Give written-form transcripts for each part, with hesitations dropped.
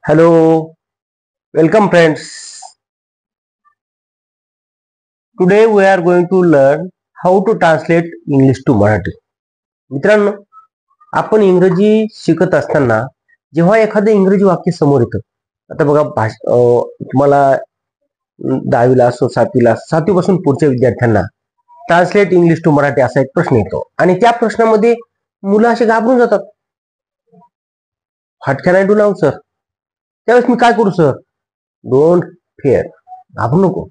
Hello, welcome friends. Today we are going to learn how to translate English to Marathi. मित्रांनो, आपण इंग्रजी शिकत असताना जेव्हा एखादं इंग्रजी वाक्य समोर येतं, आता बघा तुम्हाला 10वीला असो 7वीला 7वीपासून पुढच्या विद्यार्थ्यांना ट्रान्सलेट इंग्लिश टू मराठी असा एक प्रश्न येतो आणि त्या प्रश्नामध्ये मुलं असे घाबरून जातात. What can I do now sir? त्यावेळेस मी काय करू सर? डोंट फेअर, घाबरू नको.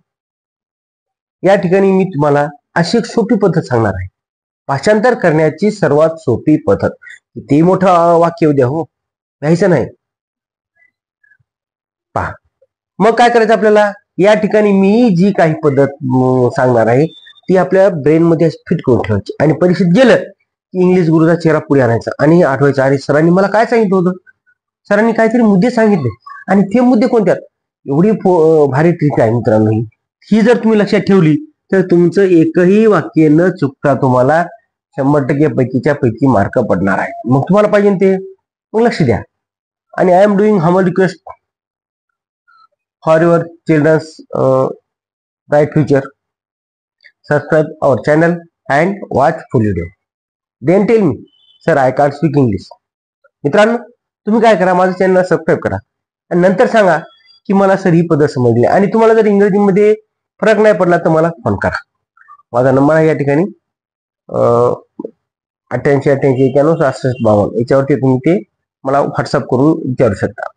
या ठिकाणी मी तुम्हाला अशी एक सोपी पद्धत सांगणार आहे. भाषांतर करण्याची सर्वात सोपी पद्धत. किती मोठं वाक्य उद्या हो, घ्यायचं नाही. पहा, मग काय करायचं आपल्याला? या ठिकाणी मी जी काही पद्धत सांगणार आहे ती आपल्या ब्रेन मध्ये फिट करून ठेवायची आणि परीक्षेत गेलं की इंग्लिश गुरुचा चेहरा पुढे आणायचा आणि आठवायचा, अरे सरांनी मला काय सांगितलं होतं, सरांनी काहीतरी मुद्दे सांगितले आणि ते मुद्दे कोणत्यात. एवढी भारी ट्रिक आहे मित्रांनो ही जर तुम्ही लक्षात ठेवली तर तुमचं एकही वाक्य न चुकता तुम्हाला 100% पैकीच्या पैकी मार्क पडणार आहे. मग तुम्हाला पाहिजे ते मग लक्ष द्या. आणि I am doing humble request for your childrens bright future. Subscribe our channel and watch full video. Then tell me sir I can't speak English. मित्रांनो, तुम्ही काय करा, माझं चॅनल सबस्क्राईब करा आणि नंतर सांगा की मला सर ही पद्धत समजली. आणि तुम्हाला जर इंग्रजीमध्ये फरक नाही पडला तर मला फोन करा. माझा नंबर आहे या ठिकाणी 8888916652. याच्यावरती तुम्ही ते मला व्हॉट्सअप करून विचारू शकता.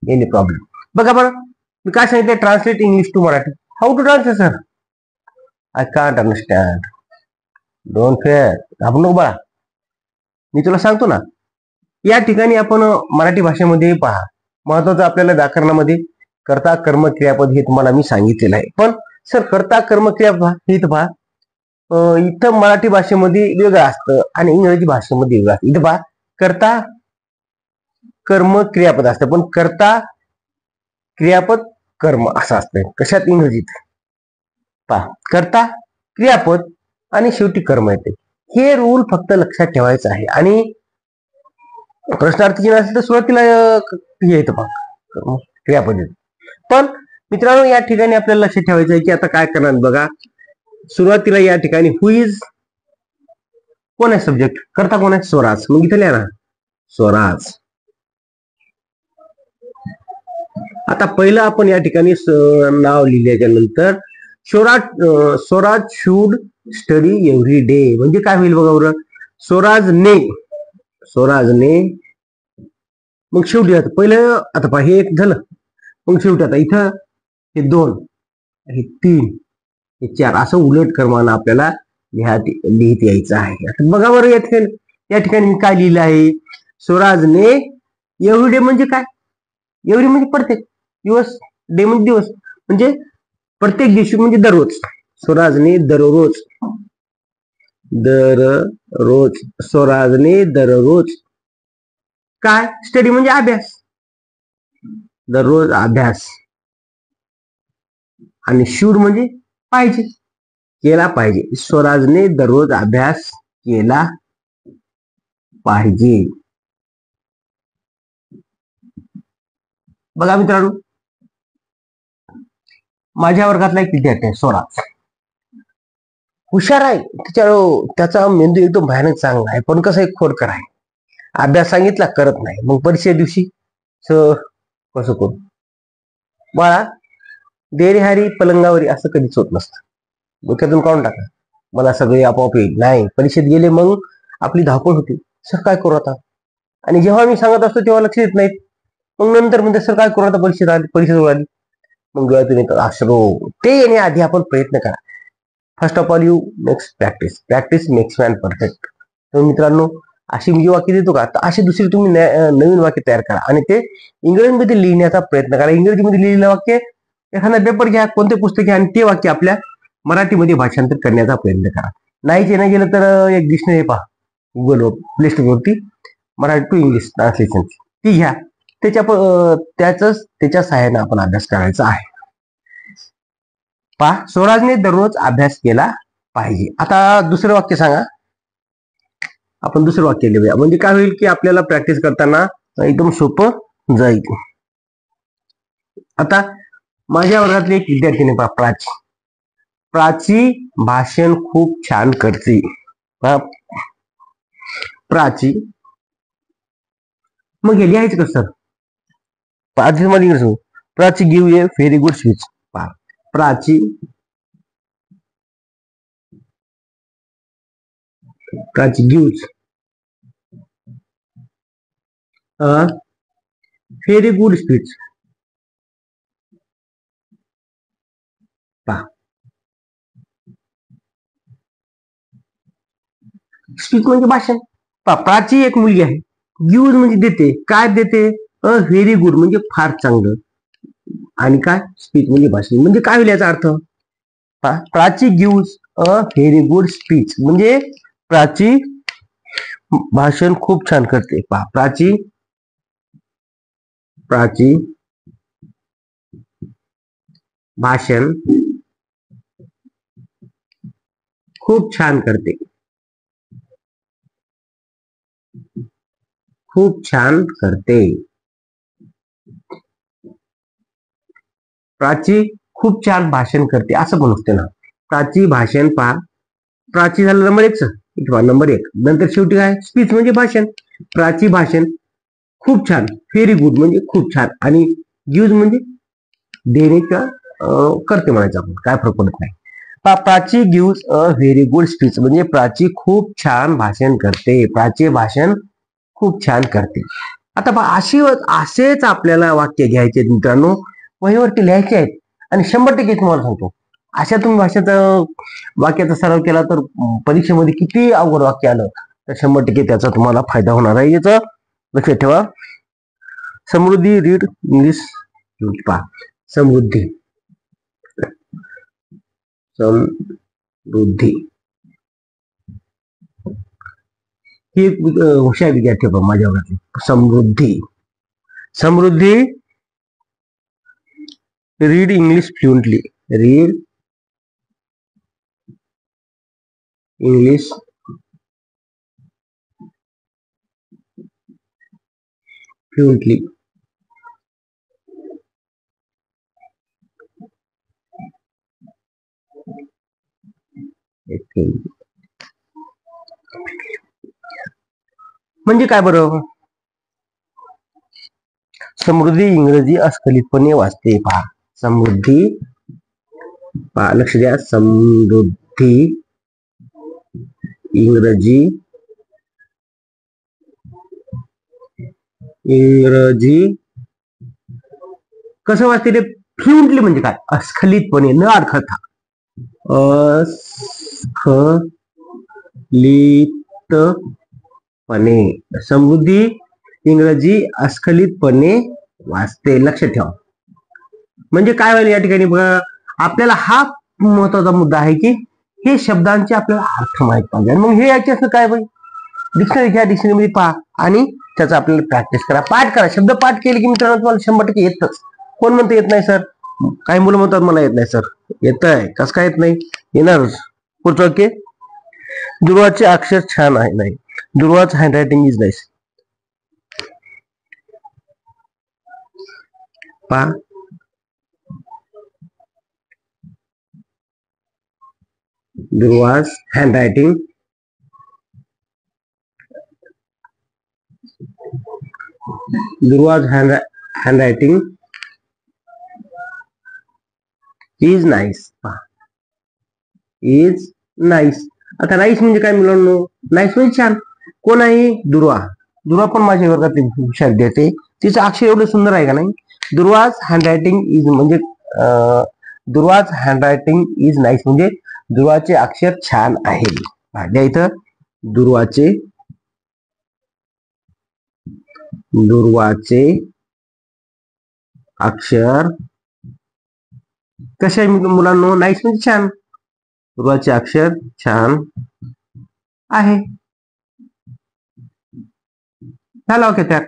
Any problem. बघा बरं, मी काय सांगितलं, translate English to Marathi. How to translate sir? I can't understand. Don't fear, घाबरू नको बाळा, मी तुला सांगतो ना. या ठिकाणी आपण मराठी भाषेमध्ये पहा, महत्वाचं आपल्याला व्याकरणामध्ये कर्ता कर्म क्रियापद हे तुम्हाला मी सांगितलेलं आहे. पण सर कर्ता कर्म क्रियापद हे पहा, इथं मराठी भाषेमध्ये वेगळं असतं आणि इंग्रजी भाषेमध्ये वेगळं असतं. इथं पहा, कर्ता कर्म क्रियापद असतं, पण कर्ता क्रियापद कर्म असं असतं. कशात? इंग्रजीत. पहा, कर्ता क्रियापद आणि शेवटी कर्म येते. हे रूल फक्त लक्षात ठेवायचं आहे. आणि प्रश्नार्थी चिन्ह असेल तर सुरुवातीला हे येतं पहा, क्रियापद येतं. पण मित्रांनो, या ठिकाणी आपल्याला लक्षात ठेवायचं आहे की आता काय करणार बघा. सुरुवातीला या ठिकाणी हु इज कोण आहे? सब्जेक्ट. करता कोण आहे? स्वराज. मग इथे लिहा ना स्वराज. आता पहिलं आपण या ठिकाणी नाव लिहिल्याच्या नंतर Swaraj should study every day. म्हणजे काय होईल बघा बरं, स्वराजने मग शेवटी आता पहिलं, आता पहा हे एक झालं, मग शेवटी आता इथं हे 2, हे 3, हे 4 असं उलट क्रमानं आपल्याला लिहित यायचं आहे. आता बघा बरं या ठिकाणी मी काय लिहिलं आहे, स्वराजने एव्हरी डे म्हणजे काय? एव्हरी म्हणजे प्रत्येक दिवस, डे म्हणजे दिवस, म्हणजे प्रत्येक दिवशी म्हणजे दररोज. स्वराजने दररोज स्वराजने दररोज काय? स्टडी म्हणजे अभ्यास, दररोज अभ्यास. आणि शुड म्हणजे पाहिजे, केला पाहिजे. स्वराजने दररोज अभ्यास केला पाहिजे. बघा मित्रांनो, माझ्या वर्गातला एक विद्यार्थी आहे स्वराज, हुशार आहे, त्याचा मेंदू एकदम भयानक चांगला आहे, पण कसं एक खोडकर आहे. अभ्यास सांगितला करत नाही, मग परीक्षे दिवशी कसं करू बाळा? देहरी पलंगावरी असं कधीच होत नसतं. डोक्यातून काढून टाका, मला सगळे आपोआप येईल. नाही, परीक्षेत गेले मग आपली धावपळ होती. सर काय करू आता? आणि जेव्हा मी सांगत असतो तेव्हा लक्ष देत नाहीत. मग नंतर म्हणते सर काय करू आता, परीक्षेत आली. मग डोळ्यातून येतात अश्रू. ते येण्याआधी आपण प्रयत्न करा. First of all you makes practice makes man perfect. तर मित्रांनो, अशी मी वाक्य देतो का, तर अशी दुसरी तुम्ही नवीन वाक्य तयार करा आणि ते इंग्रजीमध्ये लिहिण्याचा प्रयत्न करा. इंग्रजीमध्ये लिहिलेलं वाक्य एखादा पेपर घ्या, कोणते पुस्तक घ्या आणि ते वाक्य आपल्या मराठीमध्ये भाषांतर करण्याचा प्रयत्न करा. नाही गेलं तर एक डिक्शनरी पहा गुगलवर, प्ले स्टोरवरती, मराठी टू इंग्लिश ट्रान्सलेशन, ती घ्या. त्याच्या सहाय्याने आपण अभ्यास करायचा आहे. पहा, स्वराजने दररोज अभ्यास केला पाहिजे. आता दुसरं वाक्य सांगा. आपण दुसरं वाक्य लिहूया, म्हणजे काय होईल की आपल्याला प्रॅक्टिस करताना एकदम सोपं जाईल. आता माझ्या वर्गातली एक विद्यार्थिनी प्राची, प्राची भाषण खूप छान करते. प्राची, मग हे लिहायचं कसं? आधी मध्ये Prachi give A very good speech. Prachi gives a very good speech. Speech म्हणजे भाषण. प्राची एक मुलगी आहे, गिव्ह म्हणजे देते. काय देते? अ व्हेरी गुड म्हणजे फार चांगलं, आणि काय? स्पीच म्हणजे भाषण. म्हणजे काय होईल याचा अर्थ? Prachi gives a very good speech म्हणजे प्राची भाषण खूप छान करते. प्राची भाषण खूप छान करते. खूप छान करते. प्राची खूप छान भाषण करते असं पण असते ना. प्राची भाषण प्राची झालं नंबर 1 किंवा नंबर 1. नंतर शेवटी काय? स्पीच म्हणजे भाषण. प्राची भाषण खूप छान, व्हेरी गुड म्हणजे खूप छान, आणि गिव्ह म्हणजे देणे किंवा करते म्हणायचं आपण, काय फरक पडत नाही. Prachi gives a very good speech म्हणजे प्राची खूप छान भाषण करते. प्राची भाषण खूप छान करते. आता असेच आपल्याला वाक्य घ्यायचे मित्रांनो, वहीवरती लिहायचे आहेत, आणि 100% तुम्हाला सांगतो, अशा तुम्ही वाक्याचा सराव केला तर परीक्षेमध्ये किती अवघड वाक्य आलं तर 100% त्याचा तुम्हाला फायदा होणार आहे. याचं लक्षात ठेवा. समृद्धी, रीड इंग्लिश. समृद्धी ही एक हुशार विद्यार्थी माझ्या वर्गातली. Samruddhi read English fluently. Read English fluently. म्हणजे काय बरं? समृद्धी इंग्रजी अस्खलितपणे वाचते. समृद्धी, लक्ष द्या, समृद्धी इंग्रजी कसं वाचते रे? फ्लुएंटली म्हणजे काय? अस्खलितपणे, न अडखळता. अस्खलितपणे. समृद्धी इंग्रजी अस्खलितपणे वाचते. लक्ष ठेवा. म्हणजे काय होईल या ठिकाणी बघा, आपल्याला हा महत्वाचा मुद्दा आहे की हे शब्दांचे आपल्याला अर्थ माहित पाहिजे. मग हे याचे असं काय बाई, डिक्शनरी घ्या, डिक्शनरीमध्ये पहा आणि त्याचा आपल्याला प्रॅक्टिस करा, पाठ करा. शब्द पाठ केले की मित्रांनो तुम्हाला 100% येतच. कोण म्हणतं येत नाही सर? काही मुलं म्हणतात मला येत नाही सर. येत आहे. कसं काय येत नाही? येणारच. पुढचं वाक्य, दुर्वाचे अक्षर छान आहे. नाही, दुर्वाच हँडरायटिंग इज नाईस. पहा, दुर्वा's handwriting is nice. is nice. आता नाईस म्हणजे काय मुलांनो? नाईस म्हणजे छान. कोण आहे? दुर्वा पण माझ्या वर्गात हुशार देते. तिचं अक्षर एवढं सुंदर आहे का नाही? दुर्वा's हँडरायटिंग इज म्हणजे दुर्वा's हँडरायटिंग इज नाईस म्हणजे दुर्वाचे अक्षर छान आहे. द्या इथं, दुर्वाचे अक्षर कसे आहे मुलांनो? नाईस म्हणजे छान. दुर्वाचे अक्षर छान आहे. झालं ओके. त्यात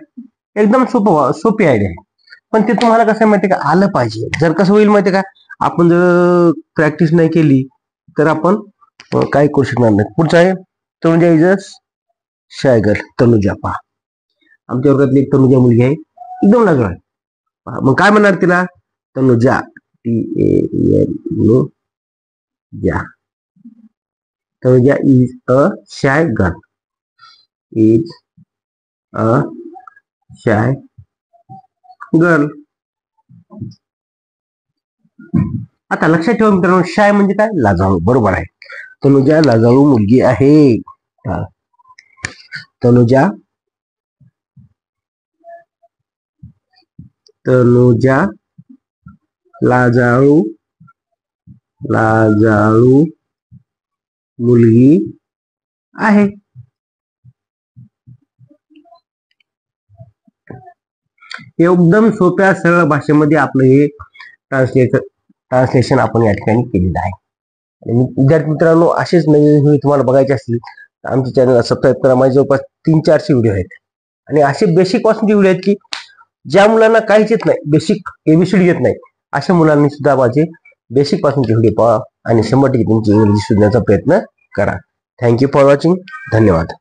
एकदम सोपी आयडिया आहे, पण ते तुम्हाला कसं माहिती का आलं पाहिजे. जर कसं होईल माहिती का, आपण जर प्रॅक्टिस नाही केली तर आपण काय करू शकणार नाही. पुढचं आहे तनुजा इज शायगर. तनुजा पहा, आमच्या वर्गातली एक तनुजा मुलगी आहे, एकदम लाजूळ आहे. मग काय म्हणणार तिला? Tanuja TANUJA. Tअनुja is a shy girl. Is a shy girl. आता लक्षात ठेवा मित्रांनो, शाय म्हणजे काय? लाजाळू. बरोबर आहे. तनुजा लाजाळू मुलगी आहे. तनुजा लाजाळू मुलगी आहे. एकदम सोप्या सरळ भाषेमध्ये आपलं हे ट्रान्सलेशन आपण या ठिकाणी केलेलं आहे. आणि विद्यार्थी मित्रांनो, असेच नवीन व्हिडिओ तुम्हाला बघायचे असतील तर आमच्या चॅनलला सबस्क्राईब करा. माझे जवळपास 300-400 व्हिडिओ आहेत आणि असे बेसिक पासूनचे व्हिडिओ आहेत की ज्या मुलांना काहीच येत नाही, बेसिक एबीसीडी येत नाही, अशा मुलांनी सुद्धा माझे बेसिक पासूनचे व्हिडिओ पहा आणि 100% तुमची इंग्रजी सुधारण्याचा प्रयत्न करा. Thank you for watching. धन्यवाद.